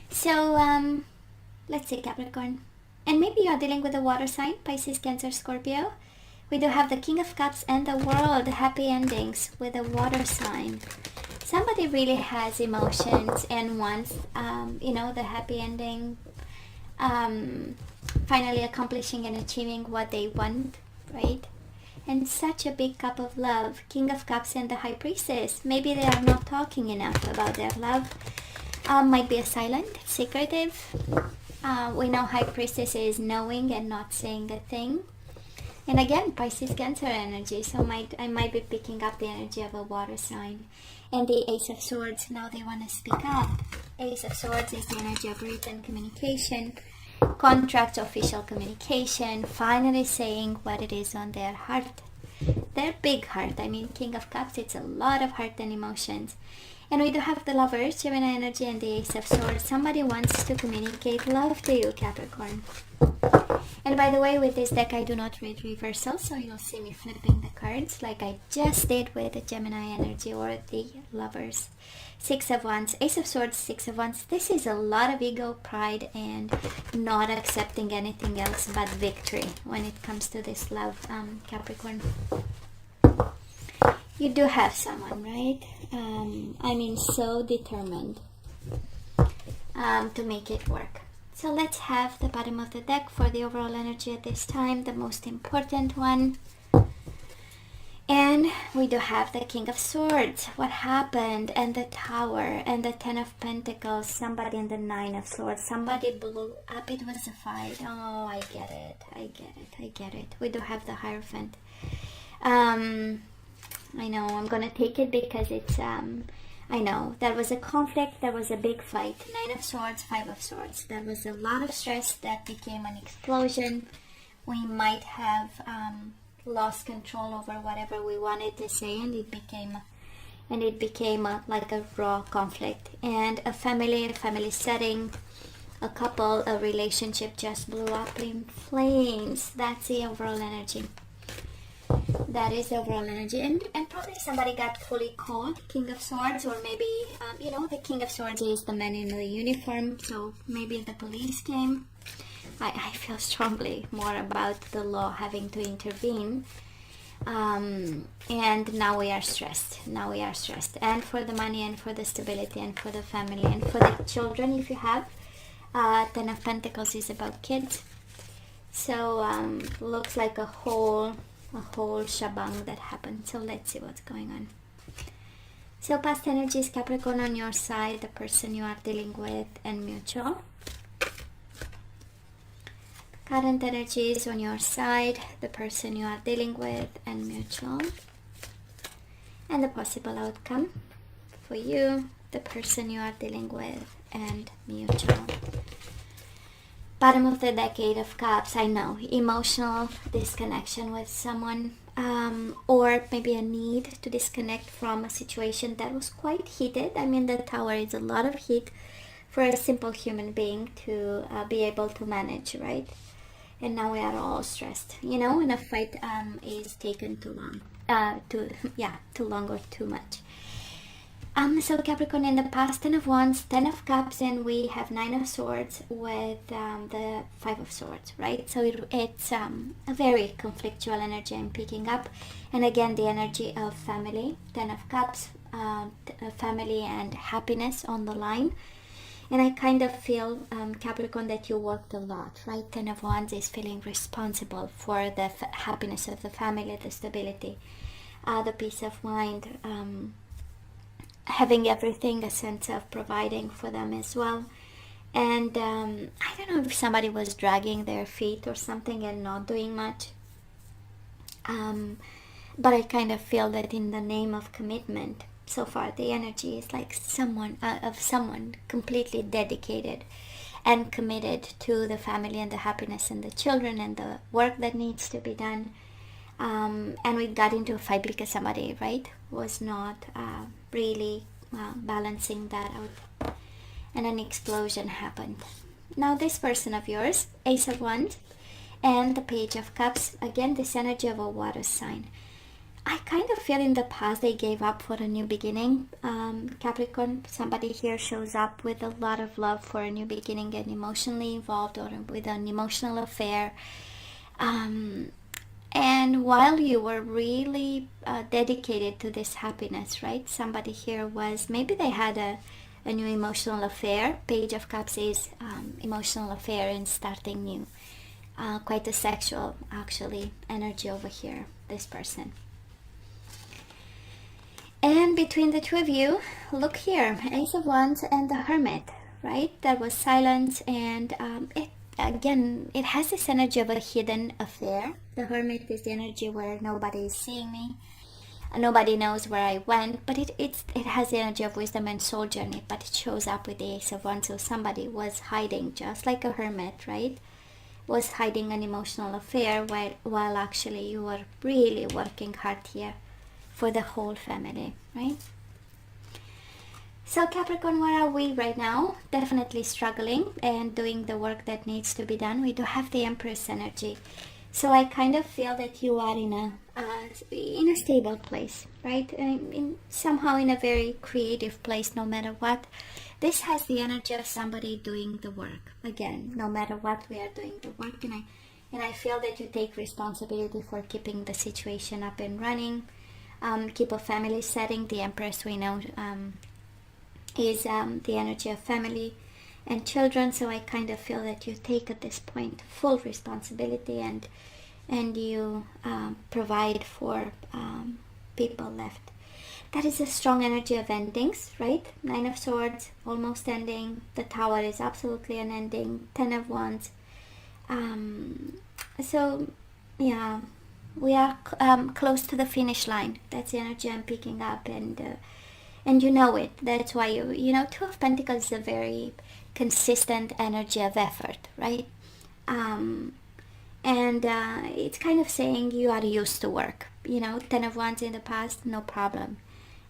So let's see, Capricorn. And maybe you're dealing with a water sign, Pisces, Cancer, Scorpio. We do have the King of Cups and the World, happy endings with a water sign. Somebody really has emotions and wants, the happy ending, finally accomplishing and achieving what they want, right? And such a big cup of love. King of Cups and the High Priestess. Maybe they are not talking enough about their love. Might be a silent, secretive. We know High Priestess is knowing and not saying a thing. And again, Pisces, Cancer energy. So I might be picking up the energy of a water sign. And the Ace of Swords, now they want to speak up. Ace of Swords is the energy of written communication, contract, official communication, finally saying what it is on their heart. Their big heart. I mean, King of Cups, it's a lot of heart and emotions. And we do have the Lovers, Gemini energy, and the Ace of Swords. Somebody wants to communicate love to you, Capricorn. And by the way, with this deck, I do not read reversals, so you'll see me flipping the cards like I just did with the Gemini energy or the Lovers. Six of Wands, Ace of Swords, Six of Wands. This is a lot of ego, pride, and not accepting anything else but victory when it comes to this love, Capricorn. You do have someone, right? So determined to make it work. So let's have the bottom of the deck for the overall energy at this time, the most important one. And we do have the King of Swords, what happened, and the Tower, and the Ten of Pentacles, somebody in the Nine of Swords, somebody blew up, it was a fight. Oh, I get it. We do have the Hierophant. I know, I'm gonna take it because it's, I know, there was a conflict, there was a big fight. Nine of Swords, Five of Swords. There was a lot of stress that became an explosion. We might have lost control over whatever we wanted to say, and it became like a raw conflict. And a family setting, a couple, a relationship just blew up in flames. That's the overall energy. That is the overall energy, and probably somebody got fully caught. King of Swords, or maybe the King of Swords is the man in the uniform, so maybe the police came. I feel strongly more about the law having to intervene, and now we are stressed. And for the money, and for the stability, and for the family, and for the children, if you have. Ten of Pentacles is about kids, so looks like a whole shebang that happened. So let's see what's going on. So past energies, Capricorn, on your side, the person you are dealing with, and mutual. Current energies on your side, the person you are dealing with, and mutual. And the possible outcome for you, the person you are dealing with, and mutual. Bottom of the deck, Eight of Cups. I know, emotional disconnection with someone, or maybe a need to disconnect from a situation that was quite heated. I mean, the Tower is a lot of heat for a simple human being to be able to manage, right? And now we are all stressed, when a fight is taken too long, too long or too much. So Capricorn, in the past, Ten of Wands, Ten of Cups, and we have Nine of Swords with the Five of Swords, right? So it's a very conflictual energy I'm picking up. And again, the energy of family, Ten of Cups, family and happiness on the line. And I kind of feel, Capricorn, that you worked a lot, right? Ten of Wands is feeling responsible for the happiness of the family, the stability, the peace of mind, having everything, a sense of providing for them as well. And I don't know if somebody was dragging their feet or something and not doing much, but I kind of feel that in the name of commitment, so far the energy is like someone completely dedicated and committed to the family and the happiness and the children and the work that needs to be done. And we got into a fight because somebody, right, was not really balancing that out, and an explosion happened. Now this person of yours, Ace of Wands and the Page of Cups, again this energy of a water sign. I kind of feel in the past they gave up for a new beginning. Capricorn, somebody here shows up with a lot of love for a new beginning and emotionally involved or with an emotional affair. And while you were really dedicated to this happiness, right? Somebody here was, maybe they had a new emotional affair. Page of Cups is emotional affair and starting new. Quite a sexual, actually, energy over here, this person. And between the two of you, look here, Ace of Wands and the Hermit, right? There was silence, and it has this energy of a hidden affair. The Hermit is the energy where nobody is seeing me, nobody knows where I went, but it has the energy of wisdom and soul journey, but it shows up with the Ace of Wands. So somebody was hiding, just like a hermit, right? Was hiding an emotional affair while actually you were really working hard here for the whole family, right? So Capricorn, where are we right now? Definitely struggling and doing the work that needs to be done. We do have the Empress energy. So I kind of feel that you are in a stable place, right? Somehow in a very creative place, no matter what. This has the energy of somebody doing the work. Again, no matter what, we are doing the work. And I feel that you take responsibility for keeping the situation up and running. Keep a family setting. The Empress, we know, is the energy of family and children. So I kind of feel that you take at this point full responsibility and you provide for people left. That is a strong energy of endings, right? Nine of Swords, almost ending. The Tower is absolutely an ending. 10 of Wands. So yeah, we are close to the finish line. That's the energy I'm picking up, and you know it. That's why you know, Two of Pentacles is a very consistent energy of effort, right? It's kind of saying you are used to work. You know, 10 of Wands in the past, no problem.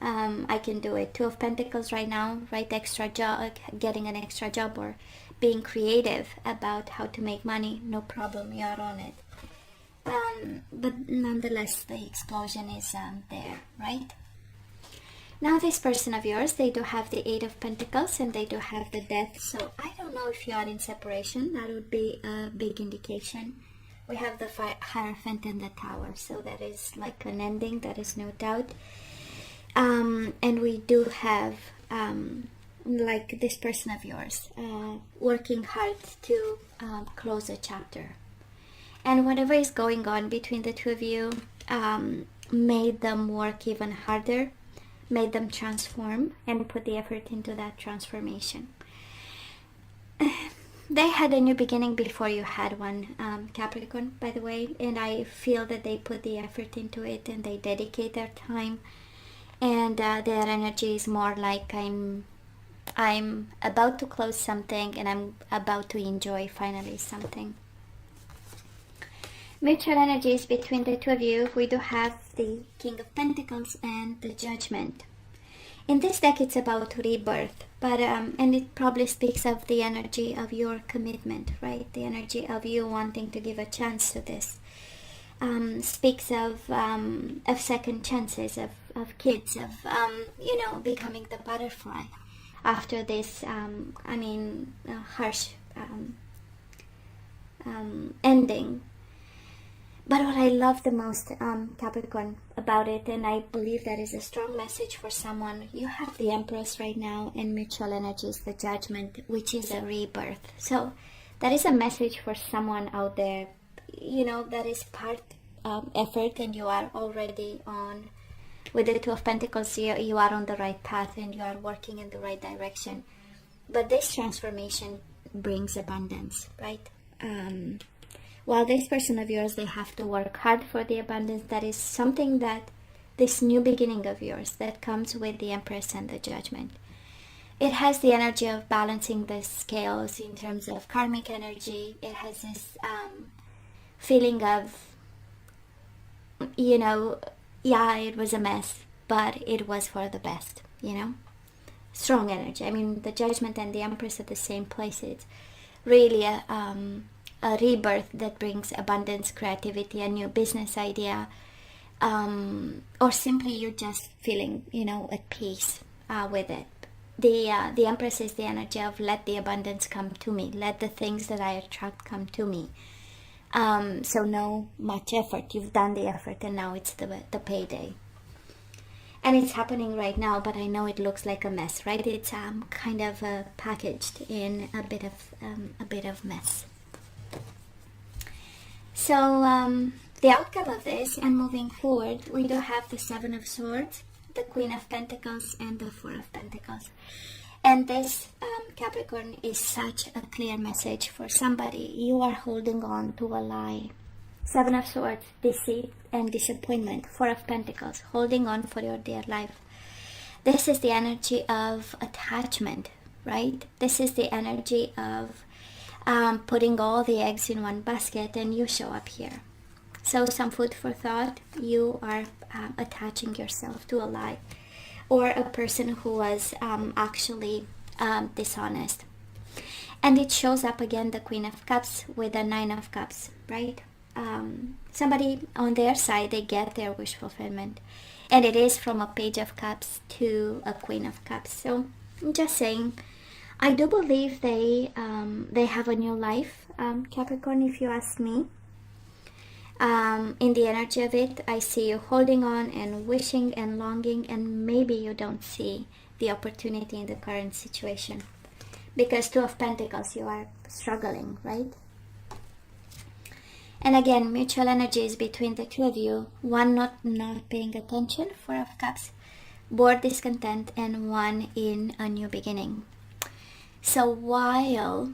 I can do it. Two of Pentacles right now, right? Extra job, getting an extra job or being creative about how to make money, no problem. You are on it. But nonetheless, the explosion is there, right? Now this person of yours, they do have the Eight of Pentacles and they do have the Death. So I don't know if you are in separation. That would be a big indication. We have the Hierophant and the Tower. So that is like an ending, that is no doubt. And we do have, like this person of yours, working hard to close a chapter. And whatever is going on between the two of you made them work even harder, made them transform and put the effort into that transformation. They had a new beginning before you had one, Capricorn, by the way, and I feel that they put the effort into it and they dedicate their time, and their energy is more like I'm about to close something and I'm about to enjoy finally something. Mutual energies between the two of you, we do have the King of Pentacles and the Judgment. In this deck, it's about rebirth, but and it probably speaks of the energy of your commitment, right? The energy of you wanting to give a chance to this. Speaks of second chances, of kids, of you know, becoming the butterfly after this. Harsh ending. But what I love the most, Capricorn, about it, and I believe that is a strong message for someone, you have the Empress right now, and mutual energies, the Judgment, which is a rebirth. So that is a message for someone out there, you know, that is part effort, and you are already on, with the Two of Pentacles, you are on the right path, and you are working in the right direction. But this transformation brings abundance, right? While this person of yours, they have to work hard for the abundance. That is something that this new beginning of yours that comes with the Empress and the Judgment. It has the energy of balancing the scales in terms of karmic energy. It has this feeling of, you know, yeah, it was a mess, but it was for the best, you know. Strong energy. I mean, the Judgment and the Empress at the same place. It's really a rebirth that brings abundance, creativity, a new business idea, or simply you're just feeling, at peace with it. The Empress is the energy of let the abundance come to me, let the things that I attract come to me. So no much effort, you've done the effort, and now it's the payday. And it's happening right now, but I know it looks like a mess, right? It's kind of packaged in a bit of mess. So the outcome of this, and moving forward, we do have the Seven of Swords, the Queen of Pentacles, and the Four of Pentacles. And this, Capricorn, is such a clear message for somebody. You are holding on to a lie. Seven of Swords, deceit and disappointment. Four of Pentacles, holding on for your dear life. This is the energy of attachment, right? This is the energy of putting all the eggs in one basket, and you show up here. So some food for thought. You are attaching yourself to a lie, or a person who was actually dishonest. And it shows up again, the Queen of Cups with the Nine of Cups, right? Somebody on their side, they get their wish fulfillment, and it is from a Page of Cups to a Queen of Cups. So I'm just saying, I do believe they have a new life, Capricorn, if you ask me. In the energy of it, I see you holding on and wishing and longing, and maybe you don't see the opportunity in the current situation, because Two of Pentacles, you are struggling, right? And again, mutual energies between the two of you. One not paying attention, Four of Cups, bored, discontent, and one in a new beginning. So while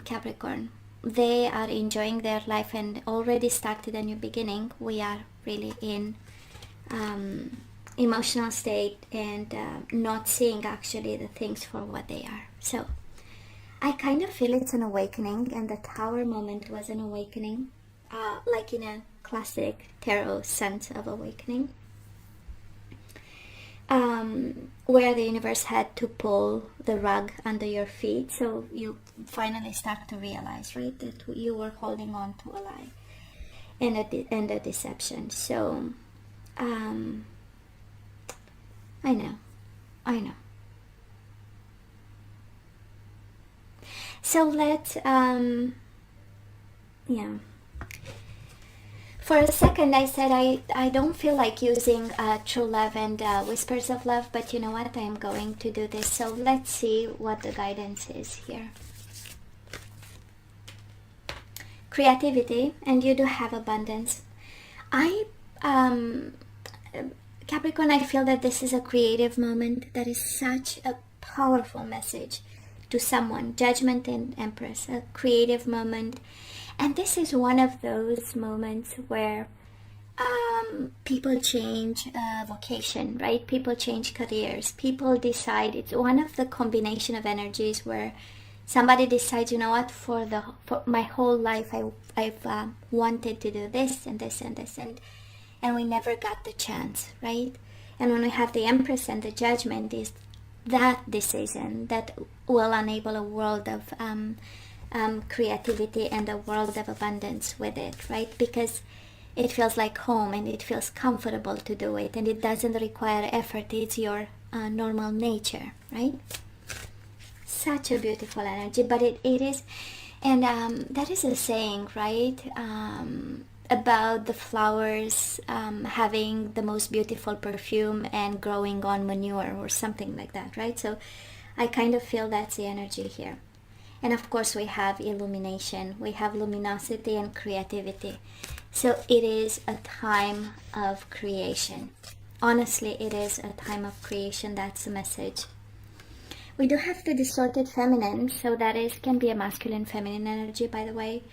Capricorn, they are enjoying their life and already started a new beginning, we are really in emotional state and not seeing actually the things for what they are. So I kind of feel it's an awakening, and the Tower moment was an awakening, like in a classic tarot sense of awakening, where the universe had to pull the rug under your feet, so you finally start to realize, right, that you were holding on to a lie and a deception. So I know. So let's for a second I said I don't feel like using True Love and Whispers of Love, but you know what, I'm going to do this. So let's see what the guidance is here. Creativity, and you do have abundance. Capricorn, I feel that this is a creative moment. That is such a powerful message to someone. Judgment and Empress, a creative moment. And this is one of those moments where people change vocation, right? People change careers. People decide. It's one of the combination of energies where somebody decides, you know what, for my whole life I've wanted to do this and this and this, and we never got the chance, right? And when we have the Empress and the Judgment, is that decision that will enable a world of creativity and a world of abundance with it, right? Because it feels like home and it feels comfortable to do it, and it doesn't require effort. It's your normal nature, right? Such a beautiful energy. But it is, and that is a saying, right, about the flowers having the most beautiful perfume and growing on manure or something like that, right? So I kind of feel that's the energy here. And of course we have illumination, we have luminosity and creativity. So it is a time of creation. Honestly, it is a time of creation. That's the message. We do have the distorted feminine, so that can be a masculine feminine energy, by the way.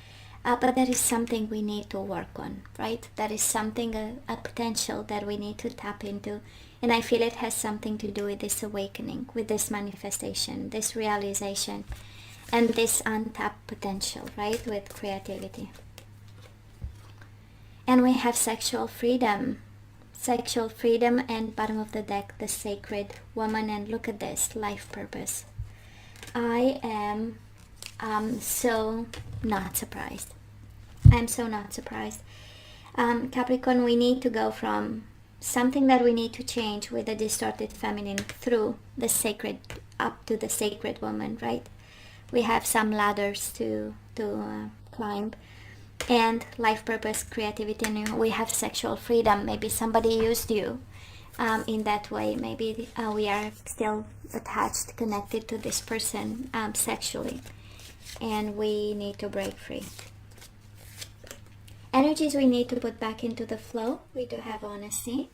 But that is something we need to work on, right? That is something, a potential that we need to tap into. And I feel it has something to do with this awakening, with this manifestation, this realization, and this untapped potential, right, with creativity. And we have sexual freedom, and bottom of the deck, the sacred woman. And look at this, life purpose. I am so not surprised. I'm so not surprised. Capricorn, we need to go from something that we need to change with the distorted feminine through the sacred, up to the sacred woman, right? We have some ladders to climb, and life purpose, creativity, and we have sexual freedom. Maybe somebody used you in that way. Maybe we are still attached, connected to this person sexually, and we need to break free. Energies we need to put back into the flow. We do have honesty.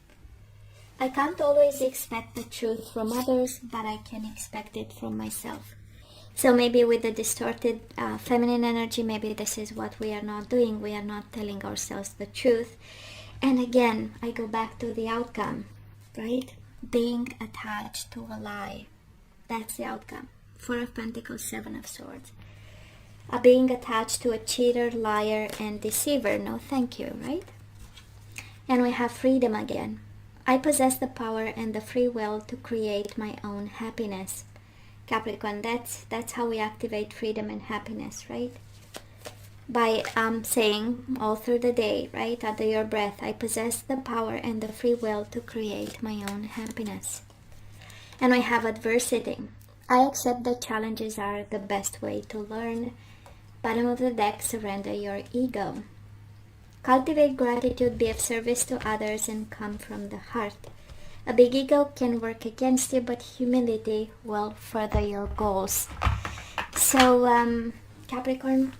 I can't always expect the truth from others, but I can expect it from myself. So maybe with the distorted feminine energy, maybe this is what we are not doing. We are not telling ourselves the truth. And again, I go back to the outcome, right? Being attached to a lie. That's the outcome. Four of Pentacles, Seven of Swords. Being attached to a cheater, liar, and deceiver. No, thank you, right? And we have freedom again. I possess the power and the free will to create my own happiness. Capricorn, that's how we activate freedom and happiness, right? By saying all through the day, right, under your breath, I possess the power and the free will to create my own happiness. And we have adversity. I accept that challenges are the best way to learn. Bottom of the deck, surrender your ego. Cultivate gratitude, be of service to others, and come from the heart. A big ego can work against you, but humility will further your goals. So, Capricorn,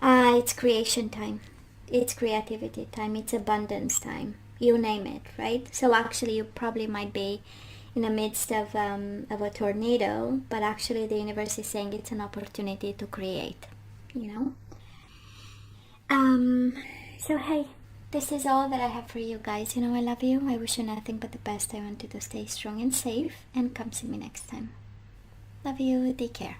it's creation time. It's creativity time. It's abundance time. You name it, right? So actually, you probably might be in the midst of a tornado, but actually the universe is saying it's an opportunity to create, you know? So hey, this is all that I have for you guys. You know, I love you. I wish you nothing but the best. I want you to stay strong and safe, and come see me next time. Love you. Take care.